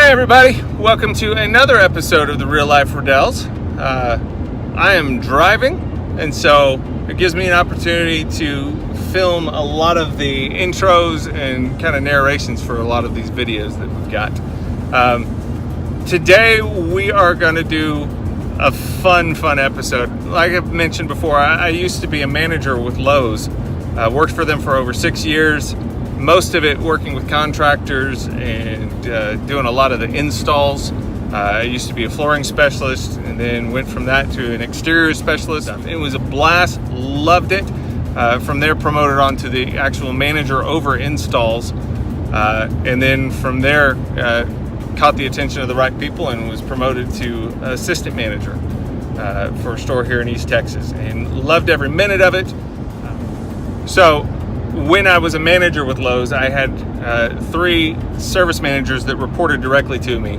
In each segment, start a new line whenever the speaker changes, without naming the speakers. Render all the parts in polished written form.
Hi everybody, welcome to another episode of the Real Life Riddells. I am driving, and so it gives me an opportunity to film a lot of the intros and kind of narrations for a lot of these videos that we've got. Today we are going to do a fun episode. Like I've mentioned before, I used to be a manager with Lowe's. Worked for them for over 6 years. Most of it working with contractors and doing a lot of the installs. I used to be a flooring specialist and then went from that to an exterior specialist. It was a blast, loved it. From there promoted on to the actual manager over installs. And then from there caught the attention of the right people and was promoted to assistant manager for a store here in East Texas, and loved every minute of it. So when I was a manager with Lowe's, I had 3 service managers that reported directly to me,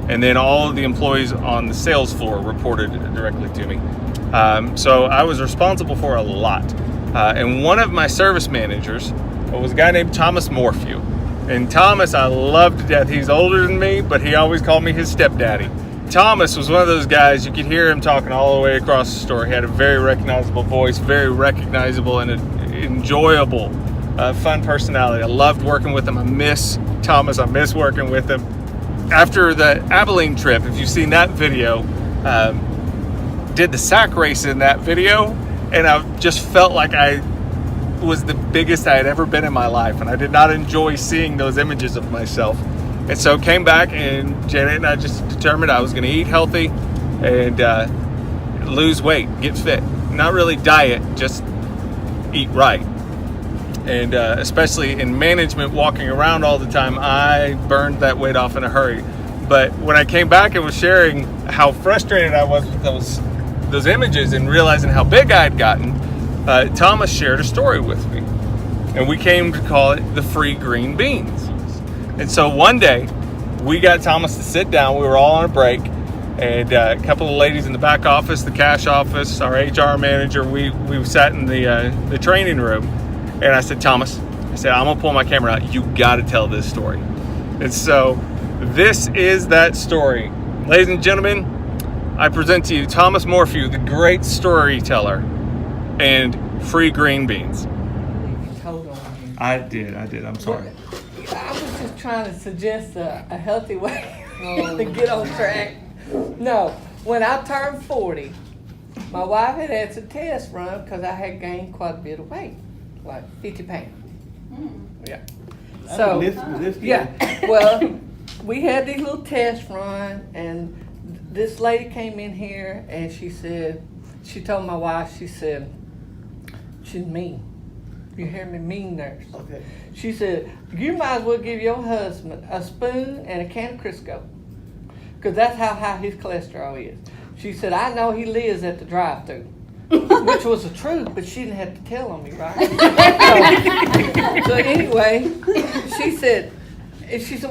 and then all of the employees on the sales floor reported directly to me. So I was responsible for a lot. And one of my service managers was a guy named Thomas Morphew. And Thomas, I loved to death. He's older than me, but he always called me his stepdaddy. Thomas was one of those guys, you could hear him talking all the way across the store. He had a very recognizable voice, very recognizable and enjoyable, fun personality. I loved working with him. I miss Thomas. I miss working with him. After the Abilene trip, if you've seen that video, did the sack race in that video, and I just felt like I was the biggest I had ever been in my life, and I did not enjoy seeing those images of myself. And so came back, and Janet and I just determined I was going to eat healthy and lose weight, get fit. Not really diet, just eat right. And especially in management, walking around all the time, I burned that weight off in a hurry. But when I came back and was sharing how frustrated I was with those images and realizing how big I had gotten, Thomas shared a story with me, and we came to call it the free green beans. And so one day we got Thomas to sit down. We were all on a break, and a couple of ladies in the back office, the cash office, our HR manager, we sat in the training room, and I said, Thomas, I'm gonna pull my camera out. You got to tell this story. And so this is that story. Ladies and gentlemen, I present to you Thomas Morphew, the great storyteller, and free green beans.
Hold on.
I did. I'm sorry.
I was just trying to suggest a healthy way to get on track. No, when I turned 40, my wife had some tests run because I had gained quite a bit of weight, like 50 pounds. Yeah. So, yeah, well, we had these little tests run, and this lady came in here and she told my wife, she said, she's mean. You hear me? Mean nurse.
Okay.
She said, you might as well give your husband a spoon and a can of Crisco, because that's how high his cholesterol is. She said, I know he lives at the drive-thru, which was the truth, but she didn't have to tell on me, right? So anyway, she said,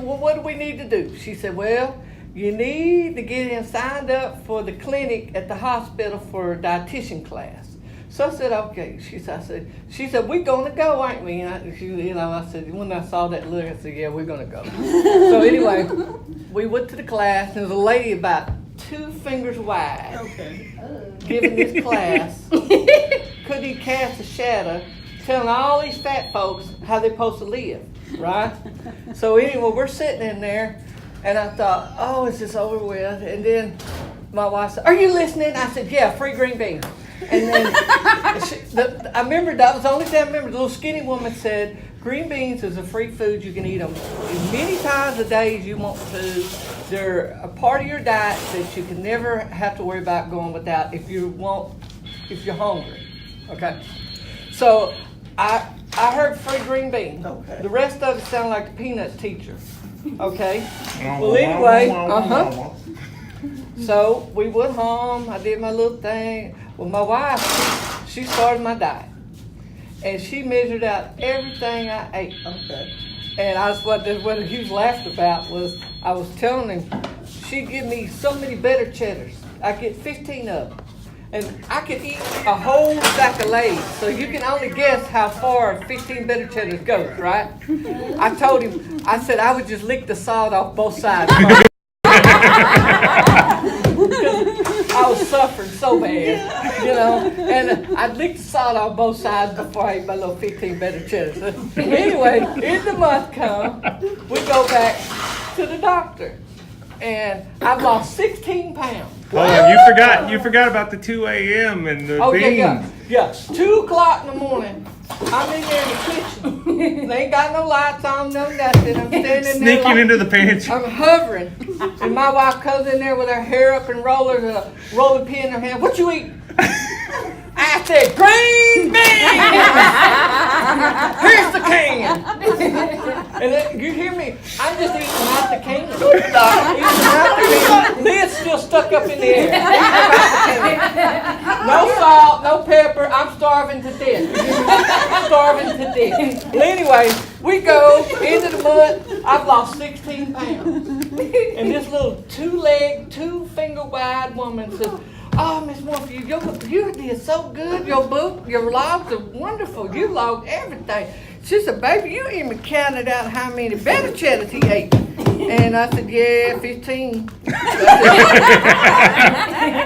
well, what do we need to do? She said, well, you need to get him signed up for the clinic at the hospital for a dietitian class. So I said, okay. She said, we're going to go, aren't we? And I said, when I saw that look, I said, yeah, we're going to go. So anyway, we went to the class, and there was a lady about 2 fingers wide, giving this class. Couldn't even cast a shadow, telling all these fat folks how they're supposed to live, right? So anyway, we're sitting in there, and I thought, oh, is this over with? And then my wife said, are you listening? I said, yeah, free green beans. And then I remember, that was the only time I remember, the little skinny woman said, green beans is a free food. You can eat them as many times a day as you want to. They're a part of your diet that you can never have to worry about going without if you're hungry. Okay? So I heard free green beans. Okay. The rest of it sounded like the peanut teacher. Okay? Well, anyway, So we went home. I did my little thing. Well, my wife, she started my diet, and she measured out everything I ate.
Okay.
And what he was laughing about was I was telling him she'd give me so many better cheddars. I get 15 of them, And I could eat a whole stack of Lay's, so you can only guess how far 15 better cheddars goes, right? I told him, I said I would just lick the salt off both sides. I was suffering so bad, and I'd lick the salt off both sides before I ate my little 15 better cheddars. Anyway, in the month come, we go back to the doctor, and I've lost 16 pounds.
Hold on, you forgot about the 2 a.m. and the beans.
Yeah. 2 o'clock in the morning. I'm in there in the kitchen. They ain't got no lights on, no nothing. I'm standing there.
Sneaking into the pantry.
I'm hovering. And my wife comes in there with her hair up in rollers and a rolling pin in her hand. What you eat? I said, green beans! Here's the can! And then, you hear me? I'm just eating out the can. Eating out the can. Lid's still stuck up in the air. Eating out the can. No salt, no pepper. I'm starving to death. Starving to death. But anyway, we go into the month. I've lost 16 pounds. And this little 2-leg, 2-finger-wide woman says, oh, Miss Morphy, you did so good. Your logs are wonderful. You logged everything. She said, baby, you even counted out how many better cheddars he ate. And I said, yeah, 15.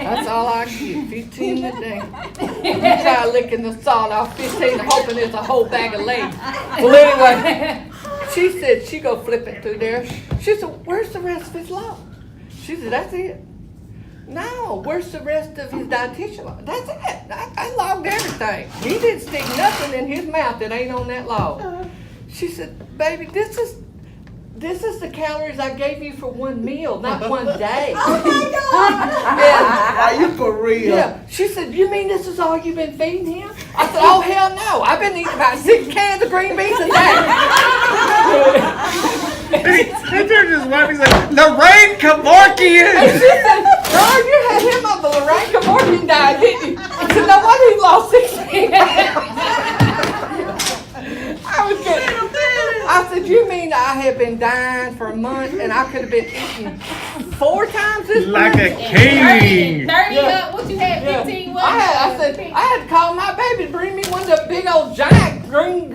That's all I get, 15 a day. I try licking the salt off 15, hoping there's a whole bag of Lay's. Well, anyway, she said, she go flipping through there. She said, where's the rest of his log? She said, that's it. No, where's the rest of his dietitian log? That's it. I logged everything. He didn't stick nothing in his mouth that ain't on that log. She said, baby, this is the calories I gave you for one meal, not one day.
Oh my God! Are you for real?
Yeah. She said, you mean this is all you've been feeding him? I said, oh, hell no. I've been eating about 6 cans of green beans a day.
He turned to his wife, he's like, Lorraine Kevorkian!
And she said, girl, you had him on the Lorraine Kevorkian diet, didn't you? I said, no wonder he lost 16 pounds. I was getting, I said, you mean I have been dying for a month and I could have been eating 4 times this
Like
month?
a king!
30 up, what you had, 15? What?
I said, I had to call my baby to bring me one of the big old giant green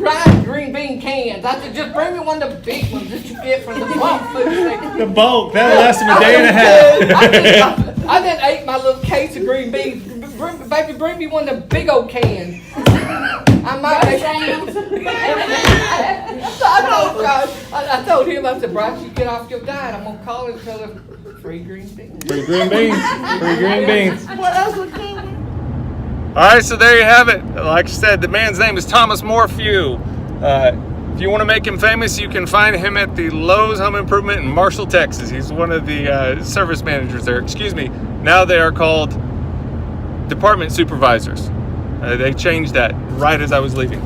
bean cans. I said, just bring me one of the big ones that you get from the bulk food thing.
The bulk, that'll last him a day and a half.
I done ate my little case of green beans. Baby, bring me one of the big old cans. I might I told him, I said, Bryce, you get off your diet. I'm going to call him and tell him, free green beans.
Free green beans. Free green beans.
What else would come?
All right, so there you have it. Like I said, the man's name is Thomas Morphew. If you want to make him famous, you can find him at the Lowe's Home Improvement in Marshall, Texas. He's one of the service managers there. Excuse me. Now they are called department supervisors. They changed that right as I was leaving.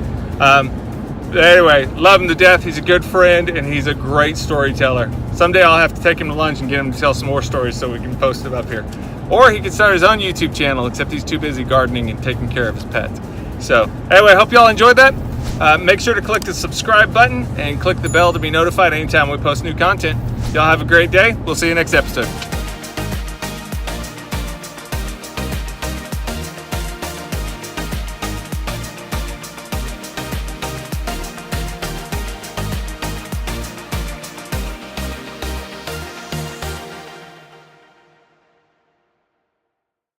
Anyway, love him to death. He's a good friend and he's a great storyteller. Someday I'll have to take him to lunch and get him to tell some more stories so we can post them up here. Or he could start his own YouTube channel, except he's too busy gardening and taking care of his pets. So anyway, hope y'all enjoyed that. Make sure to click the subscribe button and click the bell to be notified anytime we post new content. Y'all have a great day. We'll see you next episode.